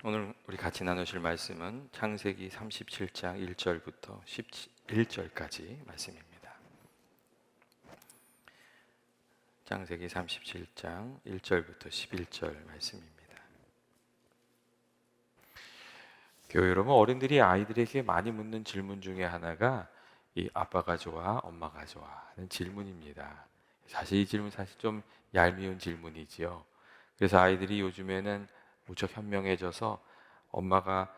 오늘 우리 같이 나누실 말씀은 창세기 37장 1절부터 11절까지 말씀입니다. 창세기 37장 1절부터 11절 말씀입니다. 교회 여러분, 어른들이 아이들에게 많이 묻는 질문 중에 하나가 이 아빠가 좋아, 엄마가 좋아 하는 질문입니다. 사실 이 질문 좀 얄미운 질문이지요. 그래서 아이들이 요즘에는 무척 현명해져서 엄마가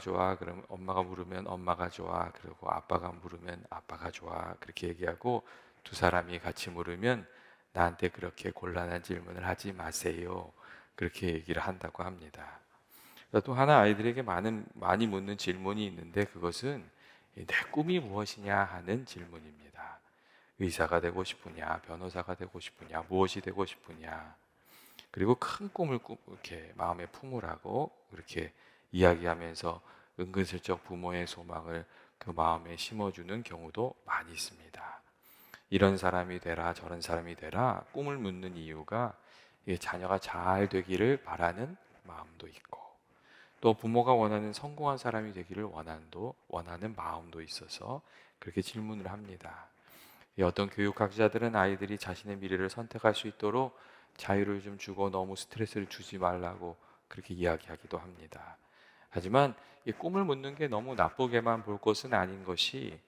좋아 그러면 엄마가 물으면 엄마가 좋아, 그리고 아빠가 물으면 아빠가 좋아, 그렇게 얘기하고 두 사람이 같이 물으면 나한테 그렇게 곤란한 질문을 하지 마세요, 그렇게 얘기를 한다고 합니다. 또 하나 아이들에게 많이 묻는 질문이 있는데, 그것은 내 꿈이 무엇이냐 하는 질문입니다. 의사가 되고 싶으냐, 변호사가 되고 싶으냐, 무엇이 되고 싶으냐. 그리고 큰 꿈을 이렇게 마음에 품으라고 그렇게 이야기하면서 은근슬쩍 부모의 소망을 그 마음에 심어주는 경우도 많이 있습니다. 이런 사람이 되라, 저런 사람이 되라 꿈을 묻는 이유가 자녀가 잘 되기를 바라는 마음도 있고, 또 부모가 원하는 성공한 사람이 되기를 원하는 마음도 있어서 그렇게 질문을 합니다. 어떤 교육학자들은 아이들이 자신의 미래를 선택할 수 있도록 자유를 좀 주고 너무 스트레스를 주지 말라고 그렇게 이야기하기도 합니다. 하지만 이 꿈을 묻는 게 너무 나쁘게만 볼 것은 아닌 것이,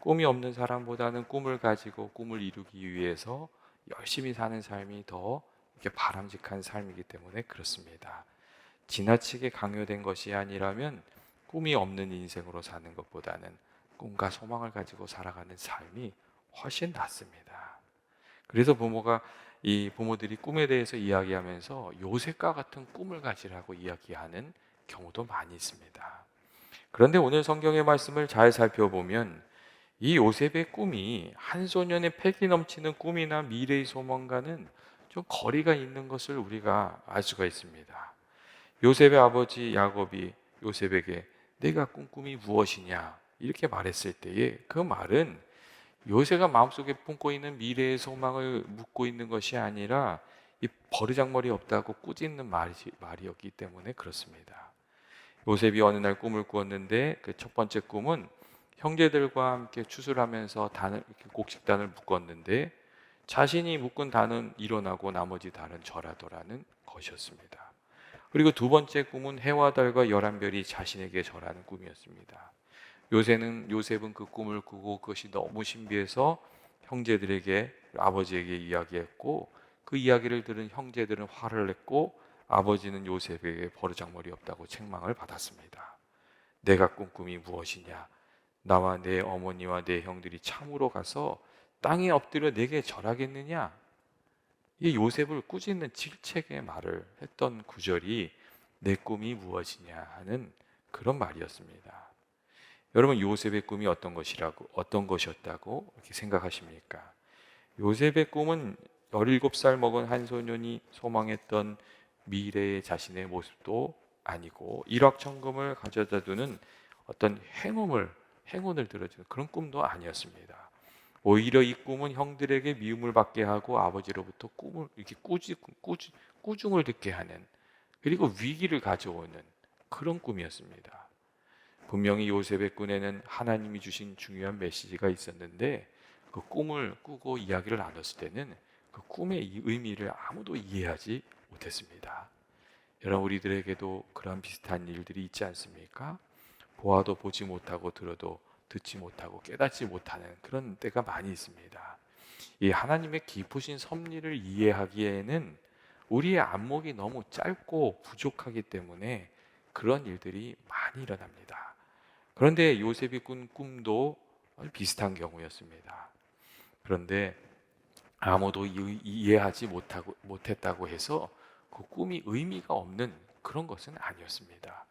꿈이 없는 사람보다는 꿈을 가지고 꿈을 이루기 위해서 열심히 사는 삶이 더 이렇게 바람직한 삶이기 때문에 그렇습니다. 지나치게 강요된 것이 아니라면 꿈이 없는 인생으로 사는 것보다는 꿈과 소망을 가지고 살아가는 삶이 훨씬 낫습니다. 그래서 부모들이 꿈에 대해서 이야기하면서 요셉과 같은 꿈을 가지라고 이야기하는 경우도 많이 있습니다. 그런데 오늘 성경의 말씀을 잘 살펴보면 이 요셉의 꿈이 한 소년의 패기 넘치는 꿈이나 미래의 소망과는 좀 거리가 있는 것을 우리가 알 수가 있습니다. 요셉의 아버지 야곱이 요셉에게 내가 꾼 꿈이 무엇이냐 이렇게 말했을 때에, 그 말은 요셉가 마음속에 품고 있는 미래의 소망을 묻고 있는 것이 아니라 이 버르장머리 없다고 꾸짖는 말이었기 때문에 그렇습니다. 요셉이 어느 날 꿈을 꾸었는데, 그 첫 번째 꿈은 형제들과 함께 추술하면서 곡식단을 묶었는데, 자신이 묶은 단은 일어나고 나머지 단은 절하더라는 것이었습니다. 그리고 두 번째 꿈은 해와 달과 열한 별이 자신에게 절하는 꿈이었습니다. 요셉은 그 꿈을 꾸고 그것이 너무 신비해서 형제들에게, 아버지에게 이야기했고, 그 이야기를 들은 형제들은 화를 냈고 아버지는 요셉에게 버르장머리 없다고 책망을 받았습니다. 내가 꾼 꿈이 무엇이냐? 나와 내 어머니와 내 형들이 참으로 가서 땅에 엎드려 내게 절하겠느냐? 이 요셉을 꾸짖는 질책의 말을 했던 구절이 내 꿈이 무엇이냐 하는 그런 말이었습니다. 여러분, 요셉의 꿈이 어떤 것이었다고 이렇게 생각하십니까? 요셉의 꿈은 17살 먹은 한 소년이 소망했던 미래의 자신의 모습도 아니고, 일확천금을 가져다 두는 어떤 행운을 들어주는 그런 꿈도 아니었습니다. 오히려 이 꿈은 형들에게 미움을 받게 하고 아버지로부터 꿈을 이렇게 꾸중을 듣게 하는, 그리고 위기를 가져오는 그런 꿈이었습니다. 분명히 요셉의 꿈에는 하나님이 주신 중요한 메시지가 있었는데, 그 꿈을 꾸고 이야기를 나눴을 때는 그 꿈의 이 의미를 아무도 이해하지 못했습니다. 여러분, 우리들에게도 그런 비슷한 일들이 있지 않습니까? 보아도 보지 못하고 들어도 듣지 못하고 깨닫지 못하는 그런 때가 많이 있습니다. 이 하나님의 깊으신 섭리를 이해하기에는 우리의 안목이 너무 짧고 부족하기 때문에 그런 일들이 많이 일어납니다. 그런데 요셉이 꾼 꿈도 비슷한 경우였습니다. 그런데 아무도 이해하지 못했다고 해서 그 꿈이 의미가 없는 그런 것은 아니었습니다.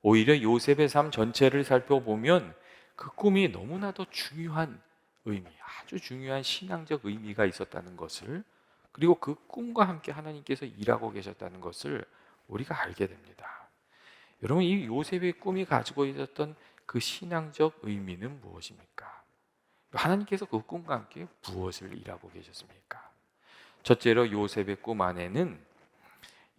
오히려 요셉의 삶 전체를 살펴보면 그 꿈이 너무나도 중요한 아주 중요한 신앙적 의미가 있었다는 것을, 그리고 그 꿈과 함께 하나님께서 일하고 계셨다는 것을 우리가 알게 됩니다. 여러분, 이 요셉의 꿈이 가지고 있었던 그 신앙적 의미는 무엇입니까? 하나님께서 그 꿈과 함께 무엇을 일하고 계셨습니까? 첫째로 요셉의 꿈 안에는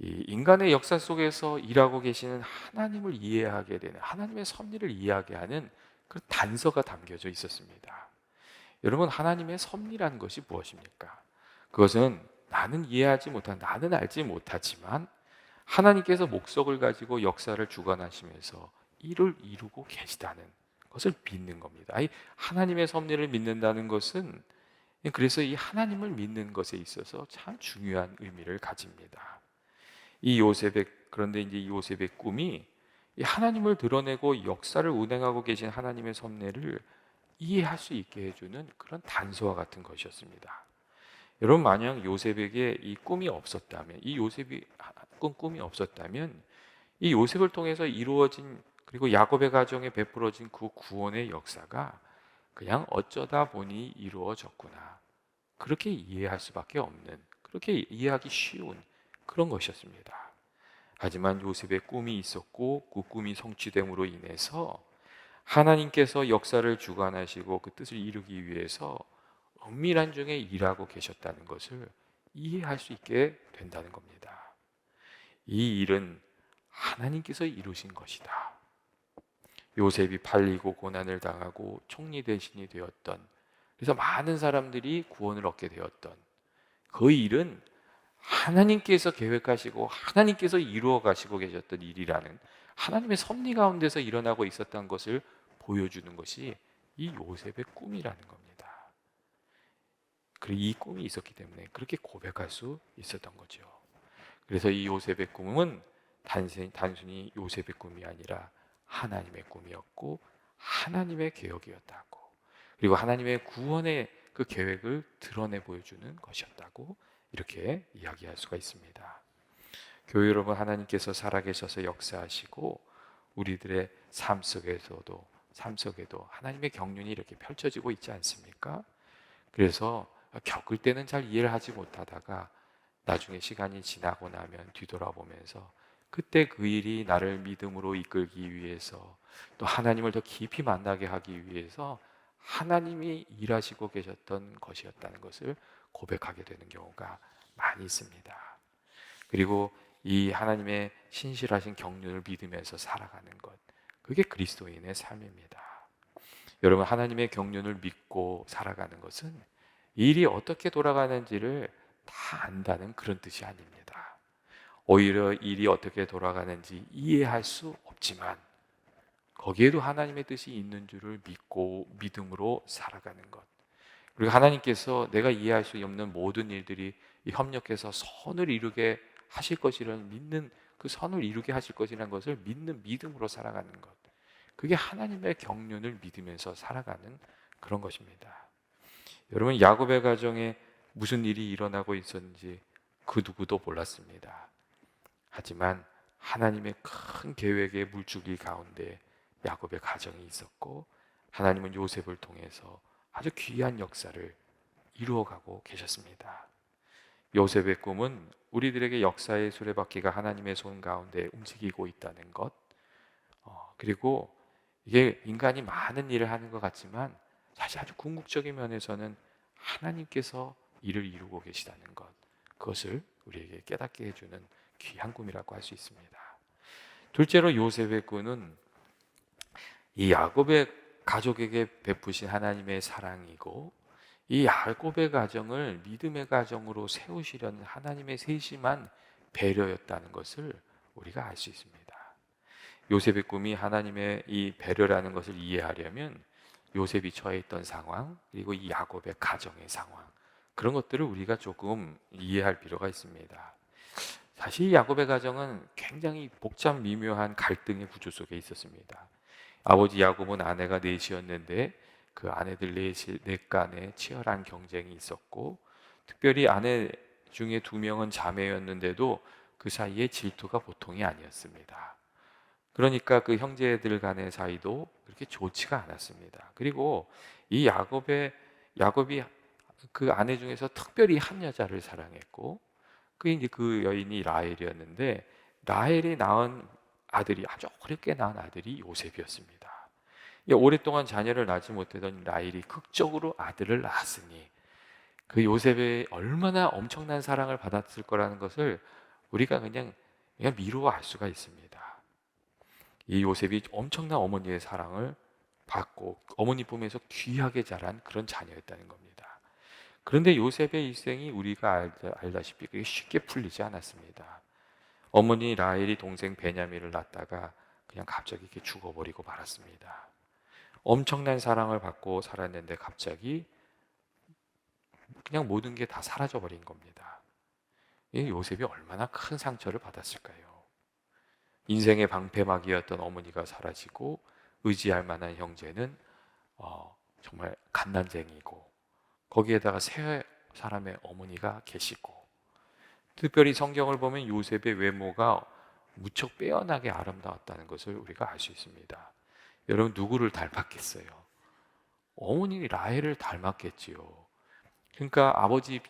이 인간의 역사 속에서 일하고 계시는 하나님을 이해하게 되는, 하나님의 섭리를 이해하게 하는 그런 단서가 담겨져 있었습니다. 여러분, 하나님의 섭리라는 것이 무엇입니까? 그것은 나는 이해하지 못한, 나는 알지 못하지만 하나님께서 목적을 가지고 역사를 주관하시면서 일을 이루고 계시다는 것을 믿는 겁니다. 아니, 하나님의 섭리를 믿는다는 것은, 그래서 이 하나님을 믿는 것에 있어서 참 중요한 의미를 가집니다. 그런데 이제 이 요셉의 꿈이 이 하나님을 드러내고 역사를 운행하고 계신 하나님의 섭리를 이해할 수 있게 해주는 그런 단서와 같은 것이었습니다. 여러분, 만약 요셉에게 이 꿈이 없었다면, 이 요셉이 꾼 꿈이 없었다면, 이 요셉을 통해서 이루어진, 그리고 야곱의 가정에 베풀어진 그 구원의 역사가 그냥 어쩌다 보니 이루어졌구나, 그렇게 이해할 수밖에 없는, 그렇게 이해하기 쉬운 그런 것이었습니다. 하지만 요셉의 꿈이 있었고 그 꿈이 성취됨으로 인해서 하나님께서 역사를 주관하시고 그 뜻을 이루기 위해서 은밀한 중에 일하고 계셨다는 것을 이해할 수 있게 된다는 겁니다. 이 일은 하나님께서 이루신 것이다. 요셉이 팔리고 고난을 당하고 총리 대신이 되었던, 그래서 많은 사람들이 구원을 얻게 되었던 그 일은 하나님께서 계획하시고 하나님께서 이루어 가시고 계셨던 일이라는, 하나님의 섭리 가운데서 일어나고 있었던 것을 보여주는 것이 이 요셉의 꿈이라는 겁니다. 그리고 이 꿈이 있었기 때문에 그렇게 고백할 수 있었던 거죠. 그래서 이 요셉의 꿈은 단순히 요셉의 꿈이 아니라 하나님의 꿈이었고 하나님의 계획이었다고, 그리고 하나님의 구원의 그 계획을 드러내 보여주는 것이었다고 이렇게 이야기할 수가 있습니다. 교회 여러분, 하나님께서 살아계셔서 역사하시고 우리들의 삶 속에도 하나님의 경륜이 이렇게 펼쳐지고 있지 않습니까? 그래서 겪을 때는 잘 이해를 하지 못하다가 나중에 시간이 지나고 나면 뒤돌아보면서 그때 그 일이 나를 믿음으로 이끌기 위해서, 또 하나님을 더 깊이 만나게 하기 위해서 하나님이 일하시고 계셨던 것이었다는 것을 고백하게 되는 경우가 많이 있습니다. 그리고 이 하나님의 신실하신 경륜을 믿으면서 살아가는 것, 그게 그리스도인의 삶입니다. 여러분, 하나님의 경륜을 믿고 살아가는 것은 일이 어떻게 돌아가는지를 다 안다는 그런 뜻이 아닙니다. 오히려 일이 어떻게 돌아가는지 이해할 수 없지만 거기에도 하나님의 뜻이 있는 줄을 믿고 믿음으로 살아가는 것, 그리고 하나님께서 내가 이해할 수 없는 모든 일들이 협력해서 선을 이루게 하실 것이라는 믿는, 그 선을 이루게 하실 것이라는 것을 믿는 믿음으로 살아가는 것, 그게 하나님의 경륜을 믿으면서 살아가는 그런 것입니다. 여러분, 야곱의 가정에 무슨 일이 일어나고 있었는지 그 누구도 몰랐습니다. 하지만 하나님의 큰 계획의 물줄기 가운데 야곱의 가정이 있었고 하나님은 요셉을 통해서 아주 귀한 역사를 이루어가고 계셨습니다. 요셉의 꿈은 우리들에게 역사의 수레바퀴가 하나님의 손 가운데 움직이고 있다는 것, 그리고 이게 인간이 많은 일을 하는 것 같지만 사실 아주 궁극적인 면에서는 하나님께서 일을 이루고 계시다는 것, 그것을 우리에게 깨닫게 해주는 귀한 꿈이라고 할 수 있습니다. 둘째로 요셉의 꿈은 이 야곱의 가족에게 베푸신 하나님의 사랑이고, 이 야곱의 가정을 믿음의 가정으로 세우시려는 하나님의 세심한 배려였다는 것을 우리가 알 수 있습니다. 요셉의 꿈이 하나님의 이 배려라는 것을 이해하려면 요셉이 처해 있던 상황, 그리고 이 야곱의 가정의 상황, 그런 것들을 우리가 조금 이해할 필요가 있습니다. 사실 야곱의 가정은 굉장히 복잡 미묘한 갈등의 구조 속에 있었습니다. 아버지 야곱은 아내가 넷이었는데 그 아내들 넷 간에 치열한 경쟁이 있었고, 특별히 아내 중에 2명은 자매였는데도 그 사이에 질투가 보통이 아니었습니다. 그러니까 그 형제들 간의 사이도 그렇게 좋지가 않았습니다. 그리고 이 야곱이 그 아내 중에서 특별히 한 여자를 사랑했고, 그 여인이 라헬이었는데, 라헬이 낳은 아들이, 아주 어렵게 낳은 아들이 요셉이었습니다. 오랫동안 자녀를 낳지 못하던 라헬이 극적으로 아들을 낳았으니 그 요셉의 얼마나 엄청난 사랑을 받았을 거라는 것을 우리가 그냥 미루어 알 수가 있습니다. 이 요셉이 엄청난 어머니의 사랑을 받고 어머니 품에서 귀하게 자란 그런 자녀였다는 겁니다. 그런데 요셉의 일생이 우리가 알다시피 그게 쉽게 풀리지 않았습니다. 어머니 라헬이 동생 베냐민을 낳다가 그냥 갑자기 이렇게 죽어버리고 말았습니다. 엄청난 사랑을 받고 살았는데 갑자기 그냥 모든 게 다 사라져버린 겁니다. 이 요셉이 얼마나 큰 상처를 받았을까요? 인생의 방패막이었던 어머니가 사라지고 의지할 만한 형제는 정말 갓난쟁이고 거기에다가 세 사람의 어머니가 계시고 특별히 성경을 보면 요셉의 외모가 무척 빼어나게 아름다웠다는 것을 우리가 알 수 있습니다. 여러분 누구를 닮았겠어요? 어머니 라헬을 닮았겠지요. 그러니까 아버지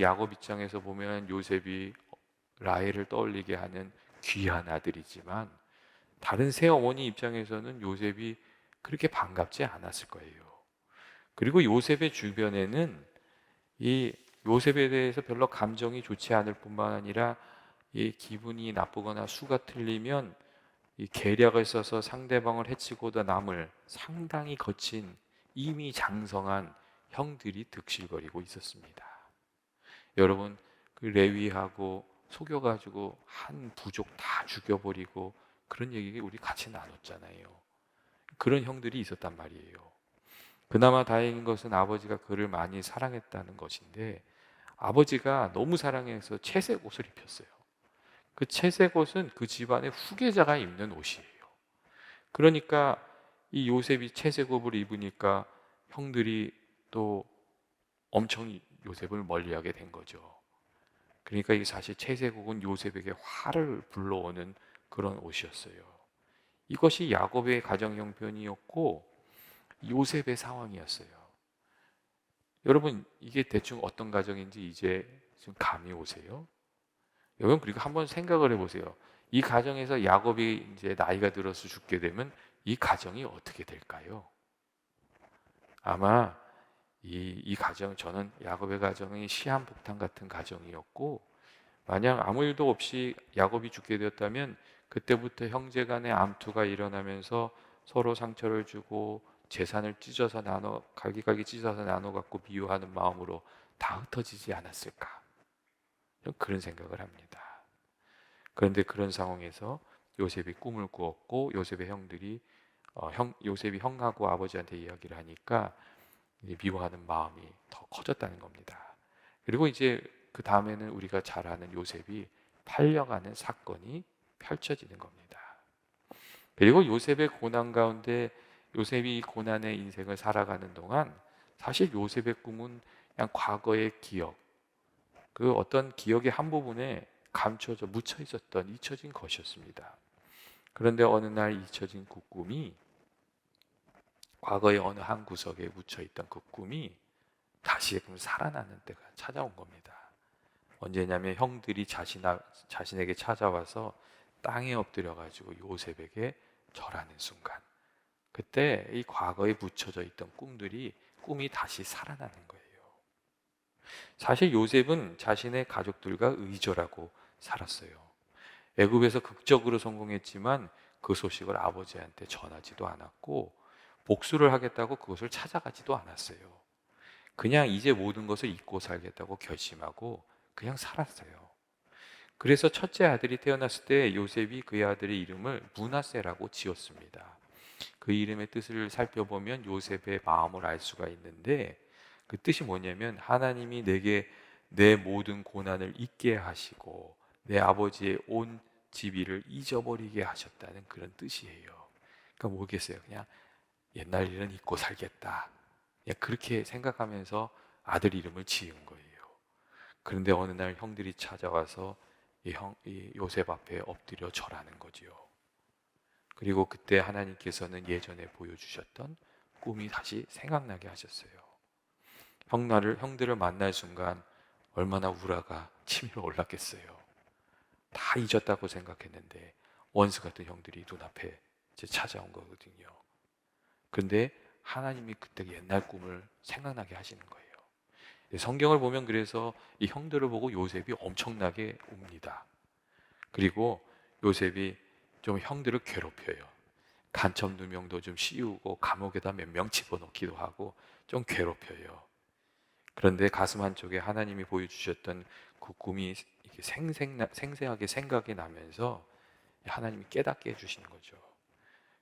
야곱 입장에서 보면 요셉이 라헬을 떠올리게 하는 귀한 아들이지만 다른 세 어머니 입장에서는 요셉이 그렇게 반갑지 않았을 거예요. 그리고 요셉의 주변에는 이 요셉에 대해서 별로 감정이 좋지 않을 뿐만 아니라 이 기분이 나쁘거나 수가 틀리면 이 계략을 써서 상대방을 해치고도 남을 상당히 거친 이미 장성한 형들이 득실거리고 있었습니다. 여러분 그 레위하고 속여가지고 한 부족 다 죽여버리고 그런 얘기 우리 같이 나눴잖아요. 그런 형들이 있었단 말이에요. 그나마 다행인 것은 아버지가 그를 많이 사랑했다는 것인데 아버지가 너무 사랑해서 채색 옷을 입혔어요. 그 채색 옷은 그 집안의 후계자가 입는 옷이에요. 그러니까 이 요셉이 채색 옷을 입으니까 형들이 또 엄청 요셉을 멀리하게 된 거죠. 그러니까 이게 사실 채색옷은 요셉에게 화를 불러오는 그런 옷이었어요. 이것이 야곱의 가정 형편이었고 요셉의 상황이었어요. 여러분 이게 대충 어떤 가정인지 이제 좀 감이 오세요? 여러분 그리고 한번 생각을 해보세요. 이 가정에서 야곱이 이제 나이가 들어서 죽게 되면 이 가정이 어떻게 될까요? 아마 이 가정, 저는 야곱의 가정이 시한폭탄 같은 가정이었고 만약 아무 일도 없이 야곱이 죽게 되었다면 그때부터 형제 간의 암투가 일어나면서 서로 상처를 주고 재산을 찢어서 갈기갈기 찢어서 나눠 갖고 비유하는 마음으로 다 흩어지지 않았을까? 그런 생각을 합니다. 그런데 그런 상황에서 요셉이 꿈을 꾸었고 요셉의 형들이 요셉이 형하고 아버지한테 이야기를 하니까 미워하는 마음이 더 커졌다는 겁니다. 그리고 이제 그 다음에는 우리가 잘 아는 요셉이 팔려가는 사건이 펼쳐지는 겁니다. 그리고 요셉의 고난 가운데 요셉이 고난의 인생을 살아가는 동안 사실 요셉의 꿈은 그냥 과거의 기억, 그 어떤 기억의 한 부분에 감춰져 묻혀 있었던 잊혀진 것이었습니다. 그런데 어느 날 잊혀진 그 꿈이 과거의 어느 한 구석에 묻혀 있던 그 꿈이 다시 살아나는 때가 찾아온 겁니다. 언제냐면 형들이 자신에게 찾아와서 땅에 엎드려 가지고 요셉에게 절하는 순간, 그때 이 과거에 묻혀져 있던 꿈이 다시 살아나는 거예요. 사실 요셉은 자신의 가족들과 의절하고 살았어요. 애굽에서 극적으로 성공했지만 그 소식을 아버지한테 전하지도 않았고 복수를 하겠다고 그것을 찾아가지도 않았어요. 그냥 이제 모든 것을 잊고 살겠다고 결심하고 그냥 살았어요. 그래서 첫째 아들이 태어났을 때 요셉이 그의 아들의 이름을 므낫세라고 지었습니다. 그 이름의 뜻을 살펴보면 요셉의 마음을 알 수가 있는데 그 뜻이 뭐냐면 하나님이 내게 내 모든 고난을 잊게 하시고 내 아버지의 온 지위를 잊어버리게 하셨다는 그런 뜻이에요. 그러니까 뭐겠어요? 그냥 옛날 일은 잊고 살겠다. 그냥 그렇게 생각하면서 아들 이름을 지은 거예요. 그런데 어느 날 형들이 찾아와서 이 요셉 앞에 엎드려 절하는 거지요. 그리고 그때 하나님께서는 예전에 보여주셨던 꿈이 다시 생각나게 하셨어요. 형들을 만날 순간 얼마나 우라가 치밀어 올랐겠어요. 다 잊었다고 생각했는데 원수 같은 형들이 눈앞에 이제 찾아온 거거든요. 그런데 하나님이 그때 옛날 꿈을 생각나게 하시는 거예요. 성경을 보면 그래서 이 형들을 보고 요셉이 엄청나게 웁니다. 그리고 요셉이 좀 형들을 괴롭혀요. 간첩 누명도 좀 씌우고 감옥에다 몇 명 집어넣기도 하고 좀 괴롭혀요. 그런데 가슴 한쪽에 하나님이 보여주셨던 그 꿈이 이렇게 생생하게 생각이 나면서 하나님이 깨닫게 해주시는 거죠.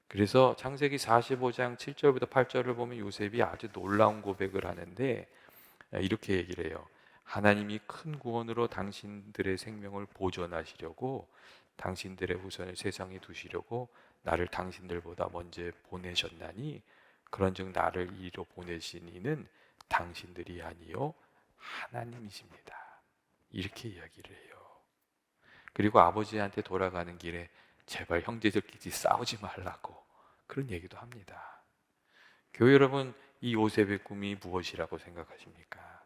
그래서 창세기 45장 7절부터 8절을 보면 요셉이 아주 놀라운 고백을 하는데 이렇게 얘기를 해요. 하나님이 큰 구원으로 당신들의 생명을 보존하시려고 당신들의 후손을 세상에 두시려고 나를 당신들보다 먼저 보내셨나니 그런즉 나를 이리로 보내신 이는 당신들이 아니요 하나님이십니다. 이렇게 이야기를 해요. 그리고 아버지한테 돌아가는 길에 제발 형제들끼리 싸우지 말라고 그런 얘기도 합니다. 교회 여러분, 이 요셉의 꿈이 무엇이라고 생각하십니까?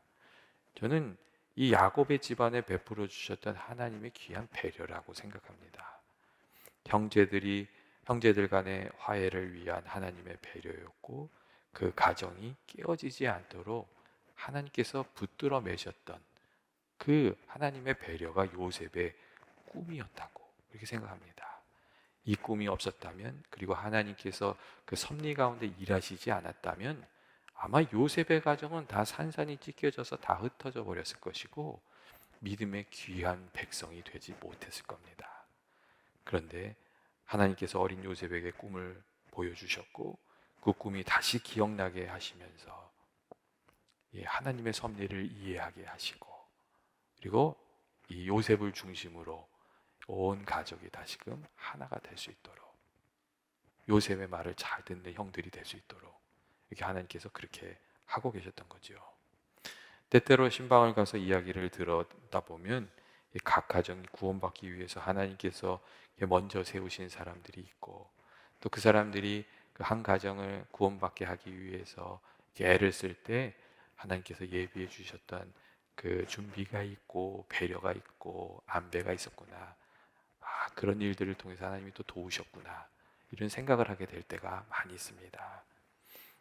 저는 이 야곱의 집안에 베풀어 주셨던 하나님의 귀한 배려라고 생각합니다. 형제들 간의 화해를 위한 하나님의 배려였고 그 가정이 깨어지지 않도록 하나님께서 붙들어 매셨던 그 하나님의 배려가 요셉의 꿈이었다고 그렇게 생각합니다. 이 꿈이 없었다면, 그리고 하나님께서 그 섭리 가운데 일하시지 않았다면 아마 요셉의 가정은 다 산산이 찢겨져서 다 흩어져 버렸을 것이고 믿음의 귀한 백성이 되지 못했을 겁니다. 그런데 하나님께서 어린 요셉에게 꿈을 보여주셨고 그 꿈이 다시 기억나게 하시면서 하나님의 섭리를 이해하게 하시고, 그리고 이 요셉을 중심으로 온 가족이 다시금 하나가 될 수 있도록, 요셉의 말을 잘 듣는 형들이 될 수 있도록 이렇게 하나님께서 그렇게 하고 계셨던 거죠. 때때로 신방을 가서 이야기를 들었다 보면 각 가정이 구원받기 위해서 하나님께서 먼저 세우신 사람들이 있고, 또 그 사람들이 그 한 가정을 구원받게 하기 위해서 애를 쓸 때 하나님께서 예비해 주셨던 그 준비가 있고 배려가 있고 안배가 있었구나, 그런 일들을 통해서 하나님이 또 도우셨구나, 이런 생각을 하게 될 때가 많이 있습니다.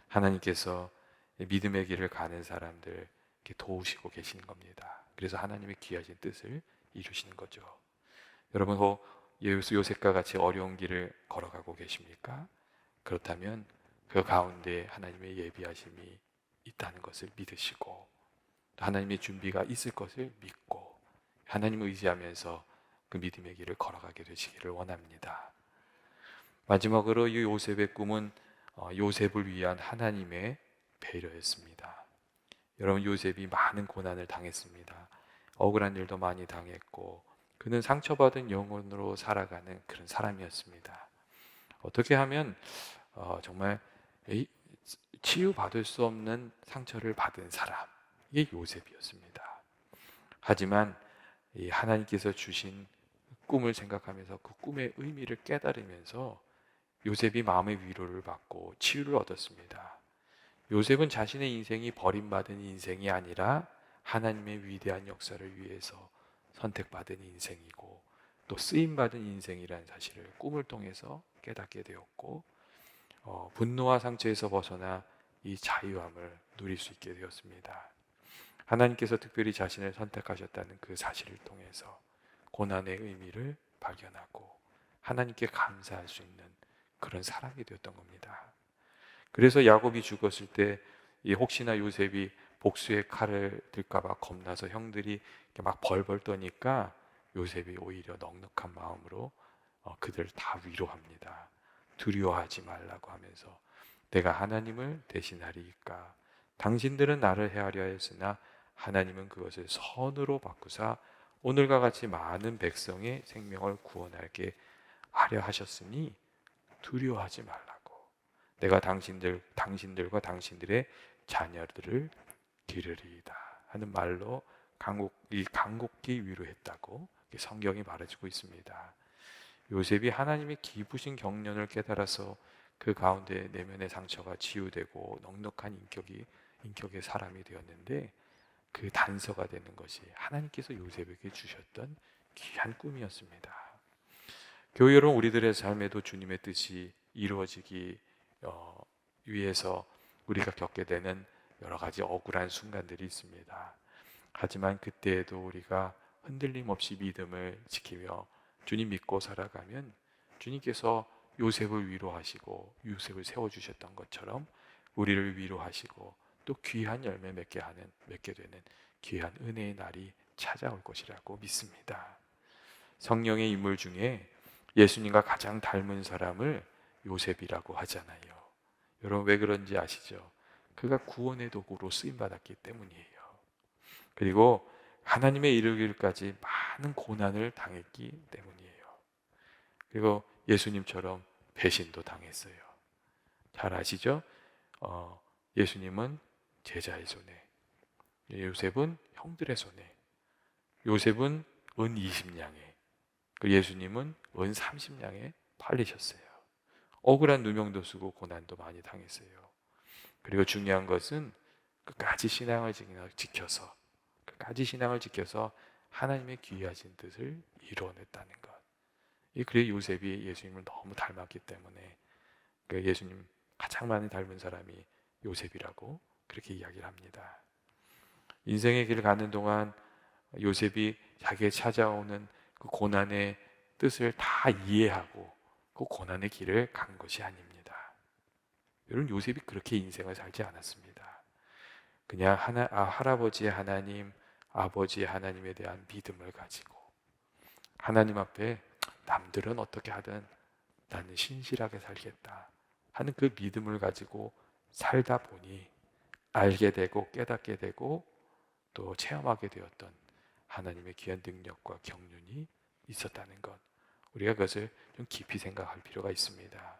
하나님께서 믿음의 길을 가는 사람들 이렇게 도우시고 계시는 겁니다. 그래서 하나님의 귀하신 뜻을 이루시는 거죠. 여러분, 요셉과 같이 어려운 길을 걸어가고 계십니까? 그렇다면 그 가운데 하나님의 예비하심이 있다는 것을 믿으시고, 하나님의 준비가 있을 것을 믿고 하나님을 의지하면서 그 믿음의 길을 걸어가게 되시기를 원합니다. 마지막으로 이 요셉의 꿈은 요셉을 위한 하나님의 배려였습니다. 여러분, 요셉이 많은 고난을 당했습니다. 억울한 일도 많이 당했고 그는 상처받은 영혼으로 살아가는 그런 사람이었습니다. 어떻게 하면 정말 치유받을 수 없는 상처를 받은 사람, 이게 요셉이었습니다. 하지만 이 하나님께서 주신 꿈을 생각하면서 그 꿈의 의미를 깨달으면서 요셉이 마음의 위로를 받고 치유를 얻었습니다. 요셉은 자신의 인생이 버림받은 인생이 아니라 하나님의 위대한 역사를 위해서 선택받은 인생이고 또 쓰임받은 인생이라는 사실을 꿈을 통해서 깨닫게 되었고, 분노와 상처에서 벗어나 이 자유함을 누릴 수 있게 되었습니다. 하나님께서 특별히 자신을 선택하셨다는 그 사실을 통해서 고난의 의미를 발견하고 하나님께 감사할 수 있는 그런 사람이 되었던 겁니다. 그래서 야곱이 죽었을 때 혹시나 요셉이 복수의 칼을 들까 봐 겁나서 형들이 막 벌벌 떠니까 요셉이 오히려 넉넉한 마음으로 그들을 다 위로합니다. 두려워하지 말라고 하면서 내가 하나님을 대신하리이까. 당신들은 나를 해하려 했으나 하나님은 그것을 선으로 바꾸사 오늘과 같이 많은 백성의 생명을 구원하게 하려 하셨으니 두려워하지 말라고. 내가 당신들과 당신들의 자녀들을 기르리이다 하는 말로 간곡히 위로했다고 성경이 말해주고 있습니다. 요셉이 하나님의 깊으신 경륜을 깨달아서 그 가운데 내면의 상처가 치유되고 넉넉한 인격의 사람이 되었는데, 그 단서가 되는 것이 하나님께서 요셉에게 주셨던 귀한 꿈이었습니다. 교회 여러분, 우리들의 삶에도 주님의 뜻이 이루어지기 위해서 우리가 겪게 되는 여러 가지 억울한 순간들이 있습니다. 하지만 그때에도 우리가 흔들림 없이 믿음을 지키며 주님 믿고 살아가면 주님께서 요셉을 위로하시고 요셉을 세워주셨던 것처럼 우리를 위로하시고 또 귀한 열매 맺게 되는 귀한 은혜의 날이 찾아올 것이라고 믿습니다. 성령의 인물 중에 예수님과 가장 닮은 사람을 요셉이라고 하잖아요. 여러분 왜 그런지 아시죠? 그가 구원의 도구로 쓰임받았기 때문이에요. 그리고 하나님의 이르기까지 많은 고난을 당했기 때문이에요. 그리고 예수님처럼 배신도 당했어요. 잘 아시죠? 예수님은 제자의 손에, 요셉은 형들의 손에, 요셉은 은 20냥에, 그 예수님은 은 30냥에 팔리셨어요. 억울한 누명도 쓰고 고난도 많이 당했어요. 그리고 중요한 것은 끝까지 신앙을 지켜서 하나님의 귀하신 뜻을 이루어냈다는 것. 그래서 요셉이 예수님을 너무 닮았기 때문에 예수님 가장 많이 닮은 사람이 요셉이라고 그렇게 이야기를 합니다. 인생의 길을 가는 동안 요셉이 자기에 찾아오는 그 고난의 뜻을 다 이해하고 그 고난의 길을 간 것이 아닙니다. 여러분 요셉이 그렇게 인생을 살지 않았습니다. 그냥 할아버지의 하나님, 아버지의 하나님에 대한 믿음을 가지고 하나님 앞에 남들은 어떻게 하든 나는 신실하게 살겠다 하는 그 믿음을 가지고 살다 보니 알게 되고 깨닫게 되고 또 체험하게 되었던 하나님의 귀한 능력과 경륜이 있었다는 것, 우리가 그것을 좀 깊이 생각할 필요가 있습니다.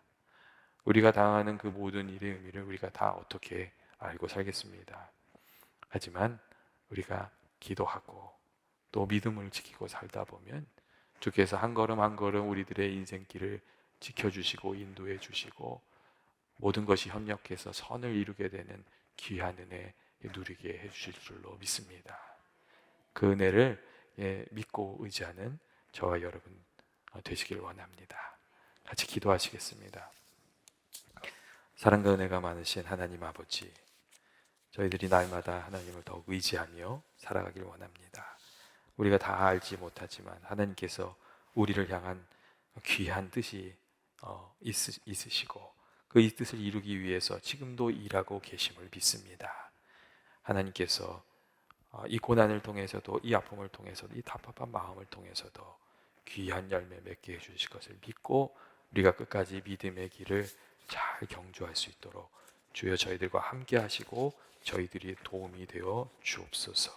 우리가 당하는 그 모든 일의 의미를 우리가 다 어떻게 알고 살겠습니다. 하지만 우리가 기도하고 또 믿음을 지키고 살다 보면 주께서 한 걸음 한 걸음 우리들의 인생길을 지켜주시고 인도해 주시고 모든 것이 협력해서 선을 이루게 되는 귀한 은혜 누리게 해주실 줄로 믿습니다. 그 은혜를 믿고 의지하는 저와 여러분 되시길 원합니다. 같이 기도하시겠습니다. 사랑과 은혜가 많으신 하나님 아버지, 저희들이 날마다 하나님을 더욱 의지하며 살아가길 원합니다. 우리가 다 알지 못하지만 하나님께서 우리를 향한 귀한 뜻이 있으시고 그 이 뜻을 이루기 위해서 지금도 일하고 계심을 믿습니다. 하나님께서 이 고난을 통해서도 이 아픔을 통해서도 이 답답한 마음을 통해서도 귀한 열매 맺게 해주실 것을 믿고 우리가 끝까지 믿음의 길을 잘 경주할 수 있도록 주여 저희들과 함께 하시고 저희들이 도움이 되어 주옵소서.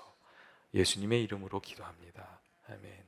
예수님의 이름으로 기도합니다. 아멘.